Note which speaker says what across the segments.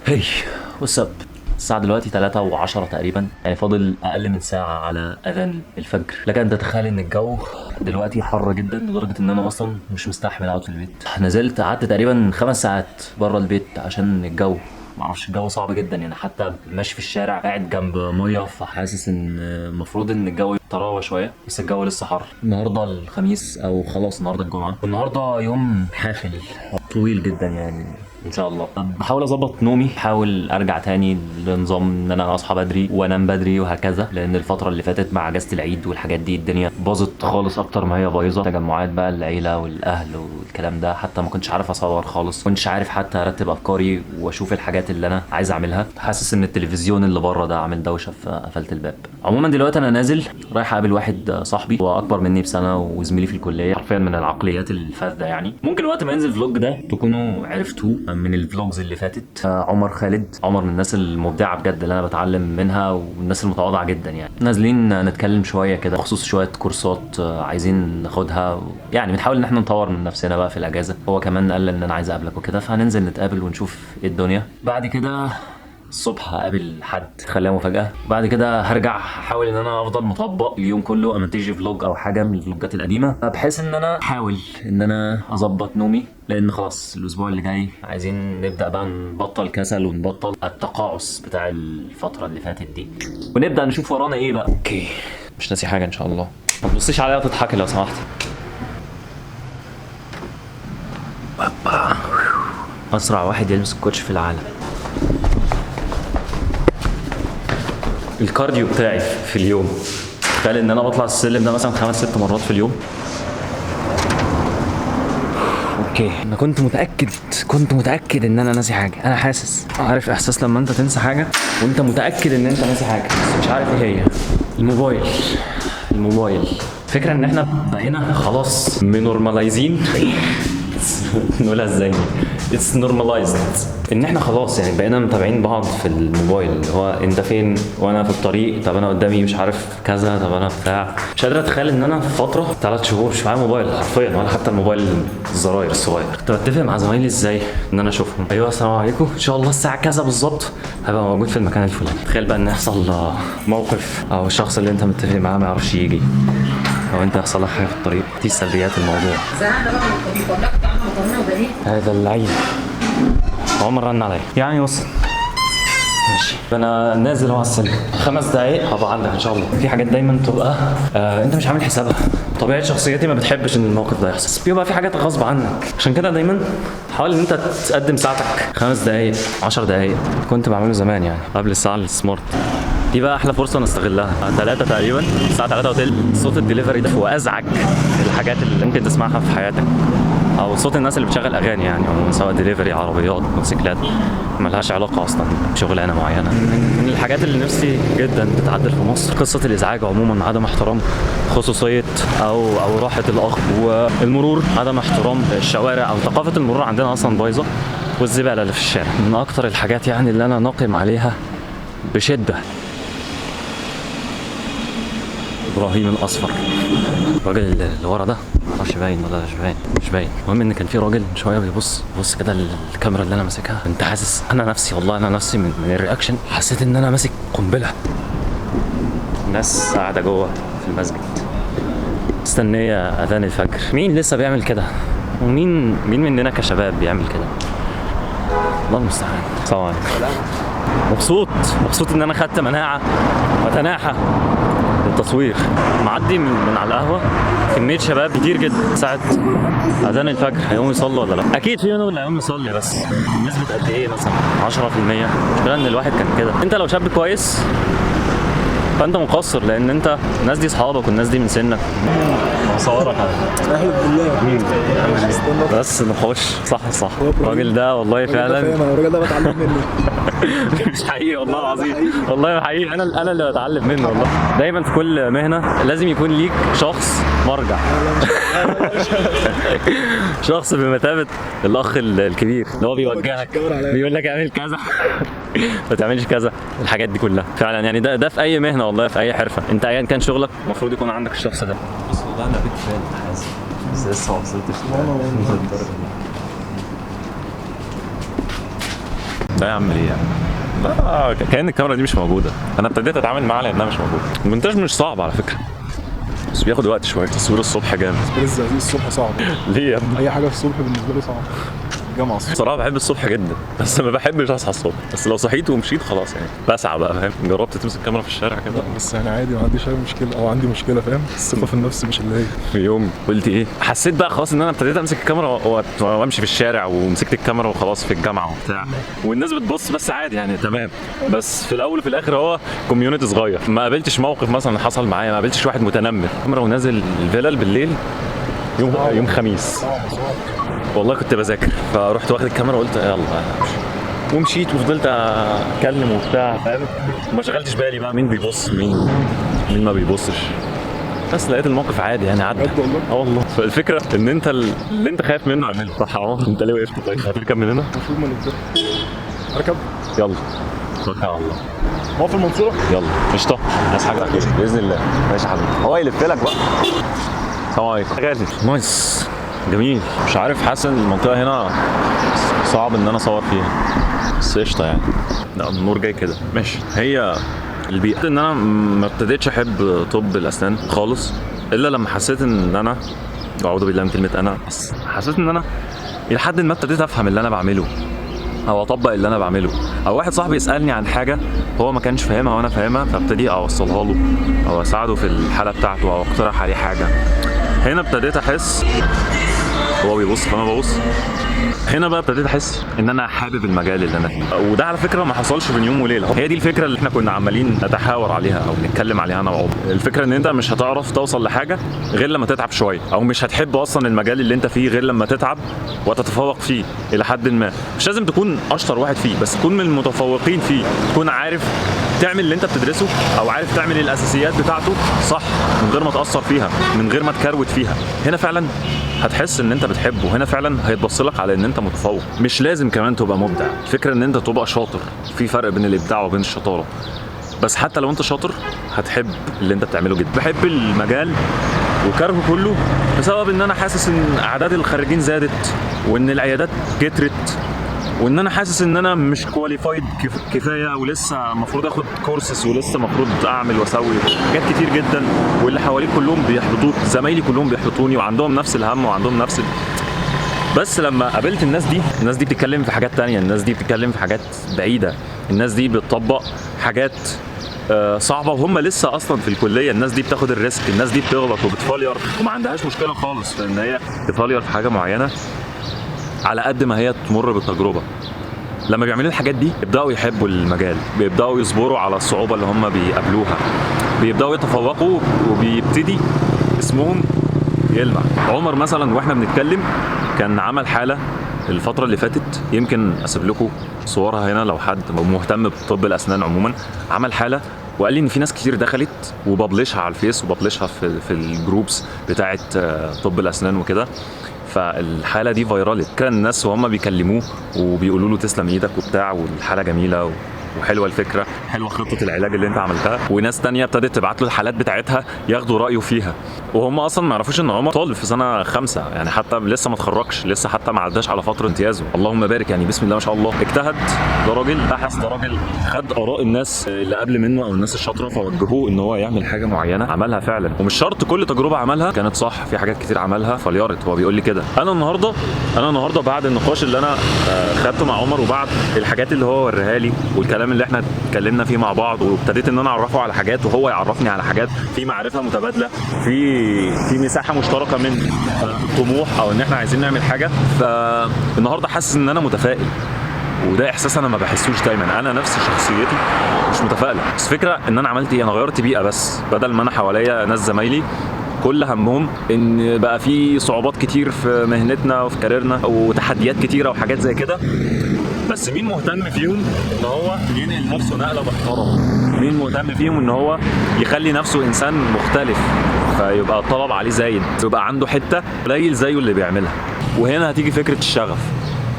Speaker 1: هي واتساب. الساعة دلوقتي 3:10 تقريبا، يعني فاضل أقل من ساعة على أذان الفجر. لك أن تتخيل إن الجو دلوقتي حر جدا لدرجة إن أنا أصلا مش مستحمل أقعد في البيت. نزلت قعدت تقريبا 5 ساعات بره البيت عشان الجو، معرفش، الجو صعب جدا يعني. حتى ماشي في الشارع قاعد جنب ميه، فحاسس ان المفروض ان الجو يتراوى شويه، بس الجو لسه حر. النهارده الخميس او خلاص النهارده الجمعه، والنهارده يوم حافل طويل جدا يعني. ان شاء الله بحاول اظبط نومي، بحاول ارجع تاني لنظام ان انا اصحى بدري وانام بدري وهكذا، لان الفتره اللي فاتت مع اجازه العيد والحاجات دي الدنيا باظت خالص اكتر ما هي بايظه. تجمعات بقى العيله والاهل والكلام ده، حتى ما كنتش عارف اصور خالص، ما كنتش عارف حتى ارتب افكاري واشوف الحاجات اللي انا عايز اعملها. حاسس ان التلفزيون اللي بره ده عامل دوشه، فقفلت الباب. عموما دلوقتي انا نازل رايح اقابل واحد صاحبي، هو اكبر مني بسنه وزميلي في الكليه، حرفيا من العقليات الفذه يعني. ممكن وقت ما ينزل فلوج ده تكونوا عرفتوه من الفلوجز اللي فاتت. عمر خالد، عمر من الناس المبدعه بجد اللي انا بتعلم منها، والناس المتواضعه جدا يعني. نازلين نتكلم شويه كده بخصوص شويه كورسات عايزين ناخدها، يعني بنحاول ان احنا نطور من نفسنا بقى في الاجازه. هو كمان قال ان انا عايز اقابلك وكده، فهننزل نتقابل ونشوف ايه الدنيا. بعد كده الصبح هقابل حد، خليها مفاجأة. بعد كده هرجع احاول ان انا افضل مطبق اليوم كله، امنتج فلوج او حاجة من الفلوجات القديمة، بحيث ان انا احاول ان انا اظبط نومي، لان خلاص الاسبوع اللي جاي عايزين نبدأ بقى نبطل كسل ونبطل التقاعس بتاع الفترة اللي فاتت دي، ونبدأ نشوف ورانا ايه بقى. اوكي، مش ناسي حاجة ان شاء الله. ما تبصيش عليا وتضحكي لو سمحت. اسرع واحد يلبس الكوتش في العالم. الكارديو بتاعي في اليوم، تخيل ان انا بطلع السلم ده مثلا 5-6 مرات في اليوم. اوكي، انا كنت متاكد ان انا ناسي حاجه. انا حاسس، عارف احساس لما انت تنسى حاجه وانت متاكد ان انت ناسي حاجه بس مش عارف ايه هي. الموبايل فكره ان احنا بقينا خلاص منورماليزين نقولها ازاي؟ اتس نورماليزد ان احنا خلاص يعني بقينا متابعين بعض في الموبايل، اللي هو انت فين وانا في الطريق، طب انا قدامي مش عارف كذا، طب انا بتاع. مش قادر اتخيل ان انا في فتره 3 شهور مش معايا موبايل حرفيا، ولا حتى الموبايل الزراير الصغير. كنت بتفق مع زمايلي ازاي ان انا اشوفهم، ايوه السلام عليكم ان شاء الله الساعه كذا بالظبط هبقى موجود في المكان الفلاني. تخيل بقى ان يحصل موقف او الشخص اللي انت متفق معاه ما يعرفش يجي، او انت يحصل لك حاجه في الطريق. دي سلبيات الموضوع. هذا اللعيب عمر رن عليا يعني وصل. ماشي، انا نازل على السلم 5 دقايق هبقى عندك ان شاء الله. في حاجات دايما تبقى انت مش عامل حسابها، طبيعه شخصيتي ما بتحبش ان الموقف ده يحصل، بس بيبقى في حاجات غصب عنك. عشان كده دايما حاول ان انت تقدم ساعتك 5 دقايق 10 دقايق. كنت بعمله زمان يعني قبل الساعه السمارت دي. بقى احلى فرصه نستغلها. 3 تقريبا، الساعه 3 وتلت، صوت الدليفري ده هو ازعج الحاجات اللي ممكن تسمعها في حياتك، او صوت الناس اللي بتشغل اغاني يعني، او سواء دليفري عربيات موتوسيكلات ملهاش علاقه اصلا بشغلانه معينه. من الحاجات اللي نفسي جدا تتعدل في مصر قصه الازعاج عموما، عدم احترام خصوصيه او راحه الاخر، والمرور، عدم احترام الشوارع، او ثقافه المرور عندنا اصلا بايظه، والزباله اللي في الشارع من اكتر الحاجات يعني اللي انا ناقم عليها بشده. ابراهيم الاصفر، الراجل اللي ورا ده معرفش باين ولا مش باين. المهم ان كان في راجل من شويه بيبص كده للكاميرا اللي انا ماسكها. كنت حاسس انا نفسي من الرياكشن حسيت ان انا ماسك قنبله. الناس قاعده جوه في المسجد مستنيه اذان الفجر. مين لسه بيعمل كده؟ ومين مننا كشباب بيعمل كده؟ الله المستعان. السلام عليكم. مبسوط ان انا خدت مناعه وتناحى التصوير. معدي من على القهوه كميه شباب كتير جدا ساعه اذان الفجر. هيقوموا يصلوا ولا لا؟ اكيد في منهم اللي هيقوم يصلي، بس نسبه قد ايه؟ مثلا 10%. المشكله ان الواحد كان كده. انت لو شاب كويس فانت مقصر، لان انت الناس دي اصحابك والناس دي من سنك. هصورك
Speaker 2: احلف بالله
Speaker 1: بس نخش. صح الراجل ده والله فعلا
Speaker 2: الراجل ده بتعلم منه.
Speaker 1: مش حقيقي والله العظيم، والله حقيقي انا اللي بتعلم منه والله. دايما في كل مهنه لازم يكون ليك شخص مرجع شخص بمثابه الاخ الكبير اللي هو بيوجهك، بيقول لك اعمل كذا ما تعملش كذا. الحاجات دي كلها فعلا يعني ده في اي مهنه والله، في اي حرفه انت ايا كان شغلك المفروض يكون عندك الشخص ده.
Speaker 3: بس والله انا بيك فان حازم، بس لسه ما وصلتش لا يا عم ليه يعني؟ لا كأن الكاميرا دي مش موجوده. انا ابتديت اتعامل معاها لانها مش موجوده. المونتاج مش صعب على فكره، بس بياخد وقت شويه. تصوير الصبح جامد.
Speaker 2: لسه الصبح صعب.
Speaker 3: ليه يا ابني؟
Speaker 2: اي حاجه في الصبح بالنسبه لي صعبه. الجامعه الصبح
Speaker 3: بصراحه بحب الصبح جدا، بس ما بحبش اصحى الصبح. بس لو صحيت ومشيت خلاص يعني بسعى بقى، فاهم؟ جربت تمسك كاميرا في الشارع كده؟
Speaker 2: بس يعني عادي، ما عنديش اي مشكله، او عندي مشكله فاهم. الثقه في النفس مش اللي هي.
Speaker 3: في يوم قلت ايه، حسيت بقى خلاص ان انا ابتديت امسك الكاميرا وامشي في الشارع، ومسكت الكاميرا وخلاص في الجامعه وبتاع، والناس بتبص بس عادي يعني تمام. بس في الاول وفي الاخر هو كوميونتي صغير. ما قابلتش موقف مثلا حصل معايا، ما قابلتش واحد متنمر كاميرا ونازل الفيلل بالليل يوم خميس. والله كنت بذاكر، فرحت واخد الكاميرا وقلت يلا ومشيت وفضلت اتكلم وبتاع، فاهم؟ وما شغلتش بالي بقى مين بيبص مين ما بيبصش. بس لقيت الموقف عادي يعني عدى.
Speaker 2: بجد والله؟
Speaker 3: اه والله. فالفكره ان انت اللي انت خايف منه اعمله صح يا عمر. انت ليه وقفت؟ طيب هتركب من هنا؟
Speaker 2: المفروض ما ننزل. اركب.
Speaker 3: يلا توكل على الله.
Speaker 2: هو في المنصوره؟
Speaker 3: يلا قشطه. عايز حاجه باذن الله. ماشي يا حبيبي، هو يلف لك بقى. السلام عليكم. غالي نايس جميل. مش عارف، حاسس ان المنطقه هنا صعب ان انا اصور فيها، بس قشطه يعني. لا النور جاي كده ماشي. هي البيئه ان انا ما ابتديتش احب طب الاسنان خالص الا لما حسيت ان انا، اعوذ بالله من كلمه انا، بس حسيت ان انا الى حد ما ابتديت افهم اللي انا بعمله او اطبق اللي انا بعمله، او واحد صاحبي يسالني عن حاجه هو ما كانش فاهمها وانا فاهمها، فابتدي اوصلها له او اساعده في الحاله بتاعته او اقترح عليه حاجه. هنا ابتديت احس، هو بيبص فانا ببص، هنا بقى ابتديت احس ان انا حابب المجال اللي انا فيه. وده على فكره ما حصلش بين يوم وليله. هي دي الفكره اللي احنا كنا عمالين نتحاور عليها او نتكلم عليها انا وعمر. الفكره ان انت مش هتعرف توصل لحاجه غير لما تتعب شويه، او مش هتحب اصلا المجال اللي انت فيه غير لما تتعب وتتفوق فيه الى حد ما. مش لازم تكون اشطر واحد فيه، بس تكون من المتفوقين فيه، تكون عارف تعمل اللي انت بتدرسه او عارف تعمل الاساسيات بتاعته صح من غير ما تاثر فيها، من غير ما تكروت فيها. هنا فعلا هتحس ان انت بتحبه، هنا فعلا هيتبص لك على ان انت متفوق. مش لازم كمان تبقى مبدع، الفكره ان انت تبقى شاطر. في فرق بين الابداع وبين الشطاره، بس حتى لو انت شاطر هتحب اللي انت بتعمله جدا. بحب المجال وكرهه كله بسبب ان انا حاسس ان اعداد الخريجين زادت، وان العيادات كترت، وان انا حاسس ان انا مش كواليفايد كفايه، ولسه المفروض اخد كورسز، ولسه المفروض اعمل واسوي حاجات كتير جدا، واللي حواليك كلهم بيحبطوك، زمايلي كلهم بيحبطوني وعندهم نفس الهم وعندهم نفس بس لما قابلت الناس دي بتتكلم في حاجات تانية، الناس دي بتتكلم في حاجات بعيده، الناس دي بتطبق حاجات صعبه وهم لسه اصلا في الكليه. الناس دي بتاخد الريسك، الناس دي بتغلط وبتفالير وما عندهاش مشكله خالص في ان هي تفالير في حاجه معينه على قد ما هي تمر بالتجربه. لما بيعملوا الحاجات دي بيبداوا يحبوا المجال، بيبداوا يصبروا على الصعوبه اللي هم بيقابلوها، بيبداوا يتفوقوا، وبيبتدي اسمهم يلمع. عمر مثلا واحنا بنتكلم كان عمل حاله الفتره اللي فاتت، يمكن اسيب لكم صورها هنا لو حد مهتم بطب الاسنان عموما. عمل حاله وقال لي ان في ناس كتير دخلت وببلشها على الفيس وببلشها في الجروبس بتاعه طب الاسنان وكده. فالحاله دي فايرالت، كان الناس وهم بيكلموه وبيقولوا له تسلم ايدك وبتاع، والحاله جميله وحلوه الفكره، حلوه خطه العلاج اللي انت عملتها. وناس تانية ابتدت تبعت له الحالات بتاعتها ياخدوا رايه فيها، وهم اصلا ما يعرفوش ان عمر طالب في سنه 5 يعني، حتى لسه ما اتخرجش، لسه حتى ما عداش على فتره امتيازه. اللهم بارك يعني، بسم الله ما شاء الله. اجتهد ده راجل، بحث ده راجل، خد اراء الناس اللي قبل منه او الناس الشاطره فوجهوه ان هو يعمل حاجه معينه، عملها فعلا. ومش شرط كل تجربه عملها كانت صح، في حاجات كتير عملها فليرت. هو بيقول لي كده. انا النهارده بعد النقاش اللي انا خدته مع عمر، وبعد الحاجات اللي هو وريها لي والكلام اللي احنا اتكلمنا فيه مع بعض، وابتديت ان انا اعرفه على حاجات وهو يعرفني على حاجات، في معرفه متبادله، في مساحه مشتركه من طموح او ان احنا عايزين نعمل حاجه. فالنهارده حاسس ان انا متفائل، وده احساس انا ما بحسوش دايما. انا نفس شخصيتي مش متفائله، بس فكره ان انا عملت ايه، انا غيرت بيئه. بس بدل ما انا حواليا ناس زمايلي كل همهم ان بقى في صعوبات كتير في مهنتنا وفي كاريرنا وتحديات كتيره وحاجات زي كده، بس مين مهتم فيهم ان هو ينقل نفسه نقله محترمه؟ مين مهتم فيهم ان هو يخلي نفسه انسان مختلف، فيبقى الطلب عليه زايد، يبقى عنده حته قليل زيه اللي بيعملها. وهنا هتيجي فكره الشغف.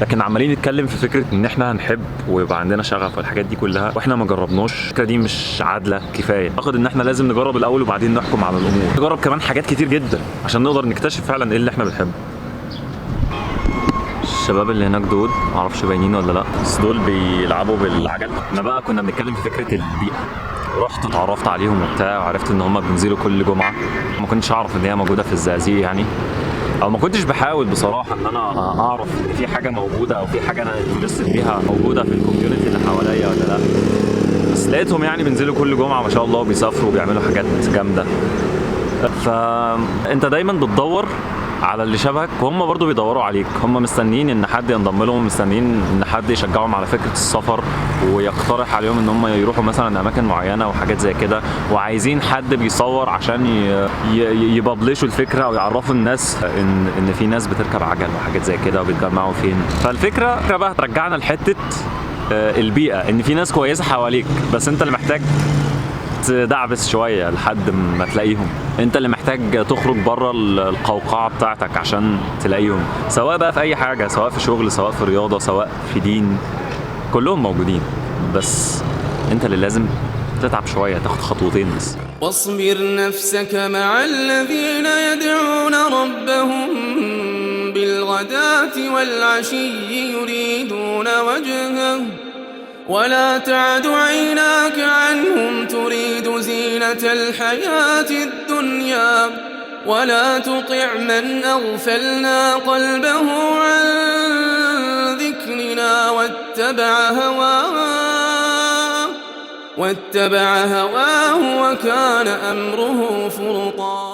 Speaker 3: لكن عمالين نتكلم في فكره ان احنا هنحب ويبقى عندنا شغف والحاجات دي كلها، واحنا ما جربناش. الفكره دي مش عادله كفايه. اعتقد ان احنا لازم نجرب الاول وبعدين نحكم على الامور، نجرب كمان حاجات كتير جدا عشان نقدر نكتشف فعلا ايه اللي احنا بنحبه. الشباب اللي هناك دول معرفش باينين ولا لا، بس دول بيلعبوا بالعجل. احنا بقى كنا بنتكلم في فكره البيئه، رحت اتعرفت عليهم وبتاع، وعرفت ان هم بينزلوا كل جمعه. ما كنتش اعرف ان هي موجوده في الزقازيق يعني، او ما كنتش بحاول بصراحه ان انا اعرف ان في حاجه موجوده او في حاجه انا انترست بيها موجوده في الكوميونتي اللي حواليا ولا لا. بس لقيتهم يعني بينزلوا كل جمعه ما شاء الله، بيسافروا وبيعملوا حاجات جامده. فانت دايما بتدور على اللي شبهك، وهم برضو بيدوروا عليك. هم مستنيين ان حد ينضم لهم، مستنيين ان حد يشجعهم على فكره السفر ويقترح عليهم ان هم يروحوا مثلا اماكن معينه وحاجات زي كده، وعايزين حد بيصور عشان يببلشوا الفكره او يعرفوا الناس ان في ناس بتركب عجل وحاجات زي كده وبيتجمعوا فين. فالفكره بقى ترجعنا لحته البيئه، ان في ناس كويسه حواليك، بس انت اللي محتاج تدعبس شويه لحد ما تلاقيهم. انت اللي محتاج تخرج بره القوقعه بتاعتك عشان تلاقيهم، سواء بقى في اي حاجه، سواء في شغل، سواء في رياضه، سواء في دين، كلهم موجودين. بس انت اللي لازم تتعب شويه، تاخد خطوتين بس.
Speaker 4: واصبر نفسك مع الذين يدعون ربهم بالغداة والعشي يريدون وجهه، ولا تعد عيناك عنهم تريد زينة الحياة الدنيا، ولا تطع من أغفلنا قلبه عن ذكرنا واتبع هواه وكان أمره فرطا.